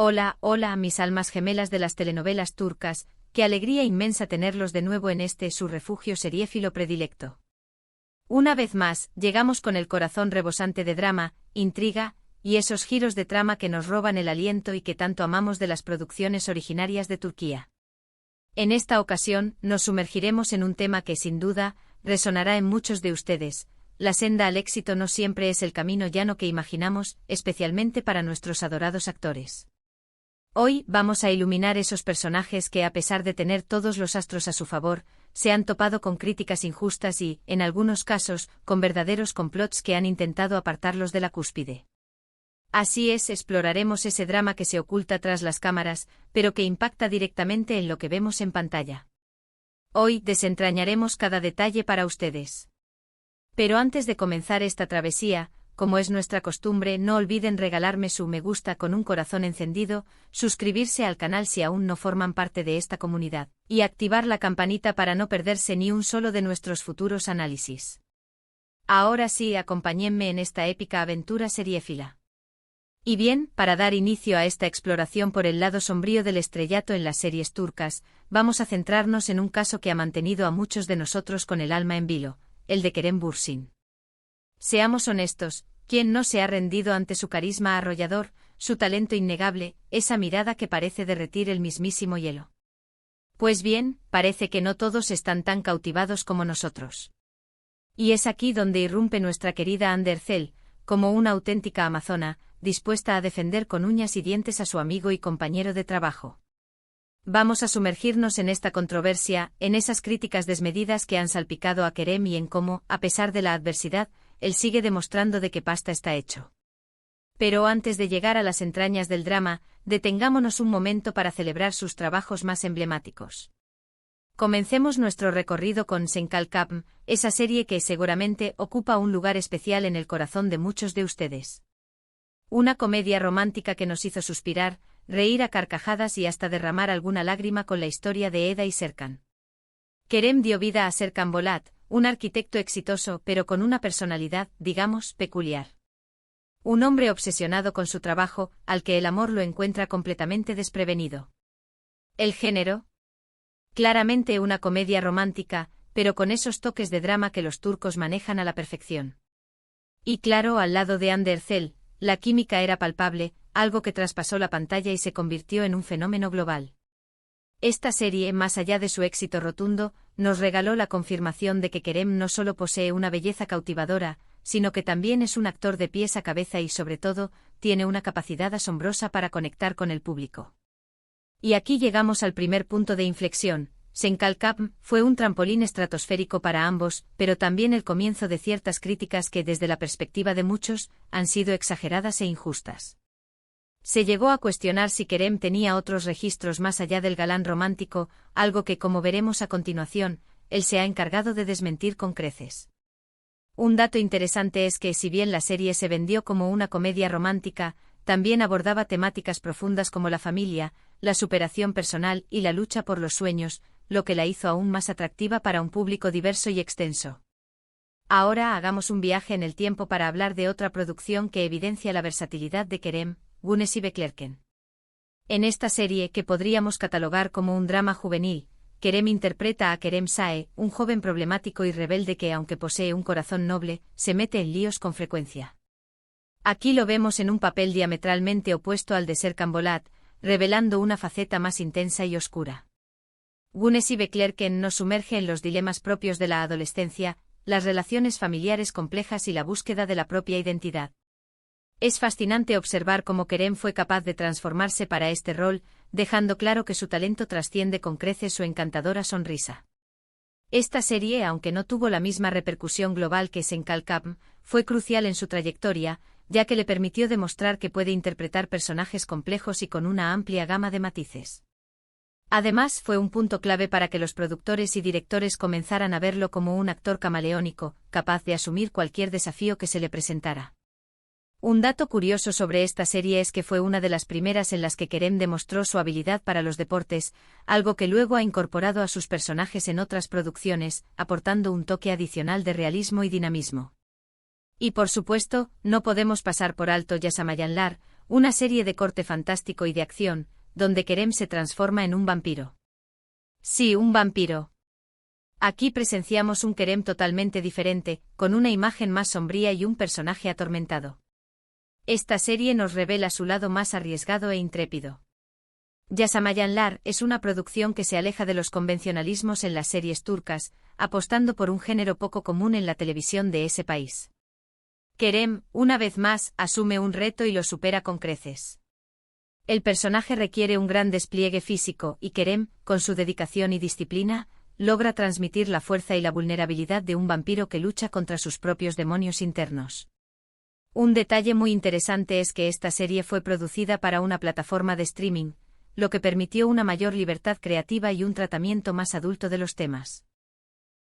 Hola, hola, mis almas gemelas de las telenovelas turcas, qué alegría inmensa tenerlos de nuevo en este su refugio seriéfilo predilecto. Una vez más, llegamos con el corazón rebosante de drama, intriga, y esos giros de trama que nos roban el aliento y que tanto amamos de las producciones originarias de Turquía. En esta ocasión, nos sumergiremos en un tema que sin duda, resonará en muchos de ustedes. La senda al éxito no siempre es el camino llano que imaginamos, especialmente para nuestros adorados actores. Hoy vamos a iluminar esos personajes que, a pesar de tener todos los astros a su favor, se han topado con críticas injustas y, en algunos casos, con verdaderos complots que han intentado apartarlos de la cúspide. Así es, exploraremos ese drama que se oculta tras las cámaras, pero que impacta directamente en lo que vemos en pantalla. Hoy desentrañaremos cada detalle para ustedes. Pero antes de comenzar esta travesía, como es nuestra costumbre, no olviden regalarme su me gusta con un corazón encendido, suscribirse al canal si aún no forman parte de esta comunidad, y activar la campanita para no perderse ni un solo de nuestros futuros análisis. Ahora sí, acompáñenme en esta épica aventura seriéfila. Y bien, para dar inicio a esta exploración por el lado sombrío del estrellato en las series turcas, vamos a centrarnos en un caso que ha mantenido a muchos de nosotros con el alma en vilo, el de Kerem Bürsin. Seamos honestos, ¿quién no se ha rendido ante su carisma arrollador, su talento innegable, esa mirada que parece derretir el mismísimo hielo? Pues bien, parece que no todos están tan cautivados como nosotros. Y es aquí donde irrumpe nuestra querida Hande Erçel, como una auténtica amazona, dispuesta a defender con uñas y dientes a su amigo y compañero de trabajo. Vamos a sumergirnos en esta controversia, en esas críticas desmedidas que han salpicado a Kerem y en cómo, a pesar de la adversidad, él sigue demostrando de qué pasta está hecho. Pero antes de llegar a las entrañas del drama, detengámonos un momento para celebrar sus trabajos más emblemáticos. Comencemos nuestro recorrido con Sen Kalkapm, esa serie que seguramente ocupa un lugar especial en el corazón de muchos de ustedes. Una comedia romántica que nos hizo suspirar, reír a carcajadas y hasta derramar alguna lágrima con la historia de Eda y Serkan. Kerem dio vida a Serkan Bolat, un arquitecto exitoso pero con una personalidad, digamos, peculiar. Un hombre obsesionado con su trabajo, al que el amor lo encuentra completamente desprevenido. ¿El género? Claramente una comedia romántica, pero con esos toques de drama que los turcos manejan a la perfección. Y claro, al lado de Hande Erçel, la química era palpable, algo que traspasó la pantalla y se convirtió en un fenómeno global. Esta serie, más allá de su éxito rotundo, nos regaló la confirmación de que Kerem no solo posee una belleza cautivadora, sino que también es un actor de pies a cabeza y sobre todo, tiene una capacidad asombrosa para conectar con el público. Y aquí llegamos al primer punto de inflexión. Sen Kalkapm fue un trampolín estratosférico para ambos, pero también el comienzo de ciertas críticas que desde la perspectiva de muchos, han sido exageradas e injustas. Se llegó a cuestionar si Kerem tenía otros registros más allá del galán romántico, algo que, como veremos a continuación, él se ha encargado de desmentir con creces. Un dato interesante es que si bien la serie se vendió como una comedia romántica, también abordaba temáticas profundas como la familia, la superación personal y la lucha por los sueños, lo que la hizo aún más atractiva para un público diverso y extenso. Ahora hagamos un viaje en el tiempo para hablar de otra producción que evidencia la versatilidad de Kerem, Güneşi Beklerken. En esta serie, que podríamos catalogar como un drama juvenil, Kerem interpreta a Kerem Sae, un joven problemático y rebelde que, aunque posee un corazón noble, se mete en líos con frecuencia. Aquí lo vemos en un papel diametralmente opuesto al de Serkan Bolat, revelando una faceta más intensa y oscura. Güneşi Beklerken nos sumerge en los dilemas propios de la adolescencia, las relaciones familiares complejas y la búsqueda de la propia identidad. Es fascinante observar cómo Kerem fue capaz de transformarse para este rol, dejando claro que su talento trasciende con creces su encantadora sonrisa. Esta serie, aunque no tuvo la misma repercusión global que Sen Kalkapm, fue crucial en su trayectoria, ya que le permitió demostrar que puede interpretar personajes complejos y con una amplia gama de matices. Además, fue un punto clave para que los productores y directores comenzaran a verlo como un actor camaleónico, capaz de asumir cualquier desafío que se le presentara. Un dato curioso sobre esta serie es que fue una de las primeras en las que Kerem demostró su habilidad para los deportes, algo que luego ha incorporado a sus personajes en otras producciones, aportando un toque adicional de realismo y dinamismo. Y por supuesto, no podemos pasar por alto Yasamayanlar, una serie de corte fantástico y de acción, donde Kerem se transforma en un vampiro. Sí, un vampiro. Aquí presenciamos un Kerem totalmente diferente, con una imagen más sombría y un personaje atormentado. Esta serie nos revela su lado más arriesgado e intrépido. Yaşamayanlar es una producción que se aleja de los convencionalismos en las series turcas, apostando por un género poco común en la televisión de ese país. Kerem, una vez más, asume un reto y lo supera con creces. El personaje requiere un gran despliegue físico y Kerem, con su dedicación y disciplina, logra transmitir la fuerza y la vulnerabilidad de un vampiro que lucha contra sus propios demonios internos. Un detalle muy interesante es que esta serie fue producida para una plataforma de streaming, lo que permitió una mayor libertad creativa y un tratamiento más adulto de los temas.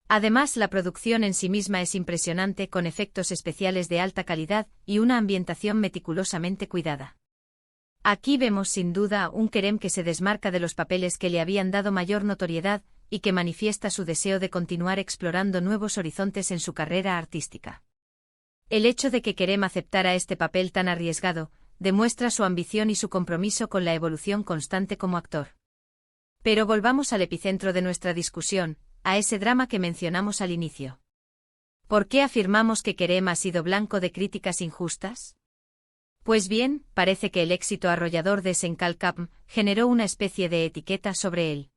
Además, la producción en sí misma es impresionante, con efectos especiales de alta calidad y una ambientación meticulosamente cuidada. Aquí vemos sin duda un Kerem que se desmarca de los papeles que le habían dado mayor notoriedad y que manifiesta su deseo de continuar explorando nuevos horizontes en su carrera artística. El hecho de que Kerem aceptara este papel tan arriesgado demuestra su ambición y su compromiso con la evolución constante como actor. Pero volvamos al epicentro de nuestra discusión, a ese drama que mencionamos al inicio. ¿Por qué afirmamos que Kerem ha sido blanco de críticas injustas? Pues bien, parece que el éxito arrollador de Senkalkapm generó una especie de etiqueta sobre él.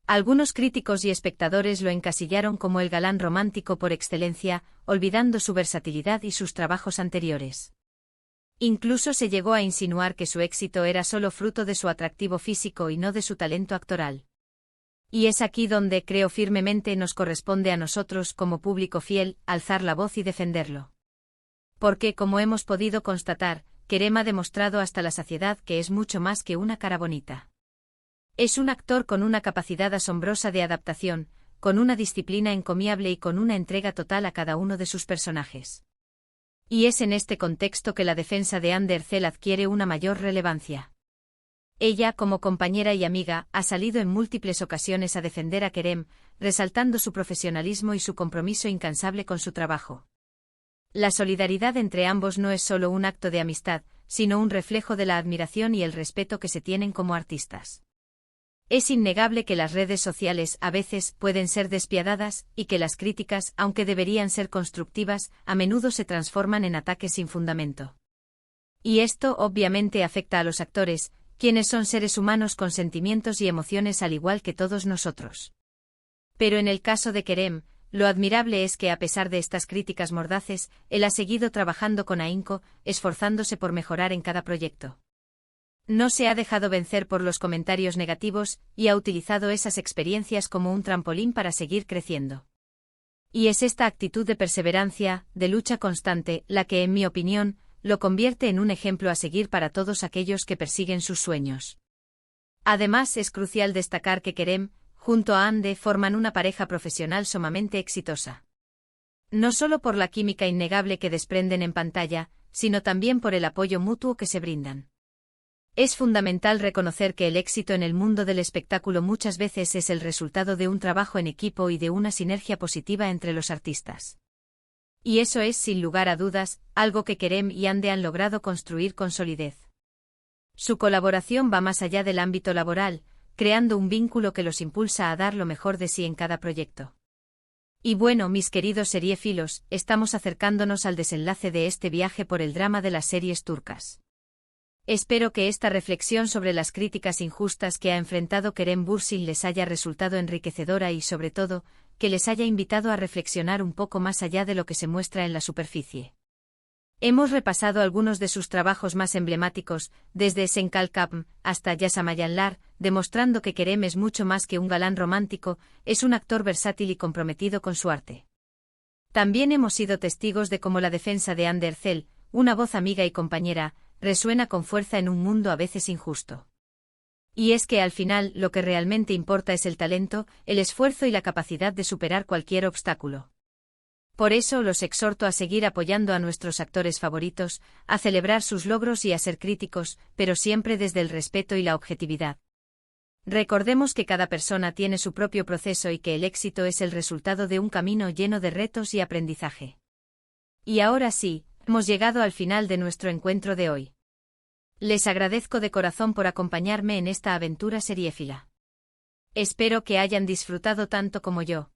Algunos críticos y espectadores lo encasillaron como el galán romántico por excelencia, olvidando su versatilidad y sus trabajos anteriores. Incluso se llegó a insinuar que su éxito era solo fruto de su atractivo físico y no de su talento actoral. Y es aquí donde, creo firmemente, nos corresponde a nosotros, como público fiel, alzar la voz y defenderlo. Porque, como hemos podido constatar, Kerem ha demostrado hasta la saciedad que es mucho más que una cara bonita. Es un actor con una capacidad asombrosa de adaptación, con una disciplina encomiable y con una entrega total a cada uno de sus personajes. Y es en este contexto que la defensa de Hande Erçel adquiere una mayor relevancia. Ella, como compañera y amiga, ha salido en múltiples ocasiones a defender a Kerem, resaltando su profesionalismo y su compromiso incansable con su trabajo. La solidaridad entre ambos no es solo un acto de amistad, sino un reflejo de la admiración y el respeto que se tienen como artistas. Es innegable que las redes sociales a veces pueden ser despiadadas y que las críticas, aunque deberían ser constructivas, a menudo se transforman en ataques sin fundamento. Y esto obviamente afecta a los actores, quienes son seres humanos con sentimientos y emociones al igual que todos nosotros. Pero en el caso de Kerem, lo admirable es que a pesar de estas críticas mordaces, él ha seguido trabajando con ahínco, esforzándose por mejorar en cada proyecto. No se ha dejado vencer por los comentarios negativos y ha utilizado esas experiencias como un trampolín para seguir creciendo. Y es esta actitud de perseverancia, de lucha constante, la que, en mi opinión, lo convierte en un ejemplo a seguir para todos aquellos que persiguen sus sueños. Además, es crucial destacar que Kerem, junto a Hande, forman una pareja profesional sumamente exitosa. No solo por la química innegable que desprenden en pantalla, sino también por el apoyo mutuo que se brindan. Es fundamental reconocer que el éxito en el mundo del espectáculo muchas veces es el resultado de un trabajo en equipo y de una sinergia positiva entre los artistas. Y eso es, sin lugar a dudas, algo que Kerem y Hande han logrado construir con solidez. Su colaboración va más allá del ámbito laboral, creando un vínculo que los impulsa a dar lo mejor de sí en cada proyecto. Y bueno, mis queridos seriéfilos, estamos acercándonos al desenlace de este viaje por el drama de las series turcas. Espero que esta reflexión sobre las críticas injustas que ha enfrentado Kerem Bürsin les haya resultado enriquecedora y, sobre todo, que les haya invitado a reflexionar un poco más allá de lo que se muestra en la superficie. Hemos repasado algunos de sus trabajos más emblemáticos, desde Senkalkapm hasta Yaşamayanlar, demostrando que Kerem es mucho más que un galán romántico, es un actor versátil y comprometido con su arte. También hemos sido testigos de cómo la defensa de Hande Erçel, una voz amiga y compañera, resuena con fuerza en un mundo a veces injusto. Y es que al final lo que realmente importa es el talento, el esfuerzo y la capacidad de superar cualquier obstáculo. Por eso los exhorto a seguir apoyando a nuestros actores favoritos, a celebrar sus logros y a ser críticos, pero siempre desde el respeto y la objetividad. Recordemos que cada persona tiene su propio proceso y que el éxito es el resultado de un camino lleno de retos y aprendizaje. Y ahora sí, hemos llegado al final de nuestro encuentro de hoy. Les agradezco de corazón por acompañarme en esta aventura seriéfila. Espero que hayan disfrutado tanto como yo.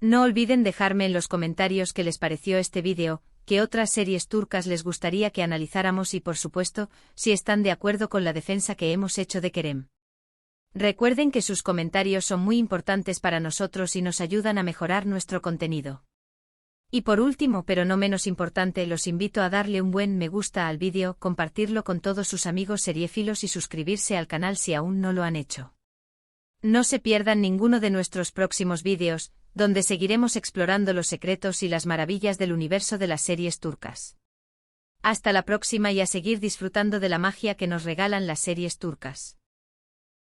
No olviden dejarme en los comentarios qué les pareció este vídeo, qué otras series turcas les gustaría que analizáramos y por supuesto, si están de acuerdo con la defensa que hemos hecho de Kerem. Recuerden que sus comentarios son muy importantes para nosotros y nos ayudan a mejorar nuestro contenido. Y por último, pero no menos importante, los invito a darle un buen me gusta al vídeo, compartirlo con todos sus amigos seriéfilos y suscribirse al canal si aún no lo han hecho. No se pierdan ninguno de nuestros próximos vídeos, donde seguiremos explorando los secretos y las maravillas del universo de las series turcas. Hasta la próxima y a seguir disfrutando de la magia que nos regalan las series turcas.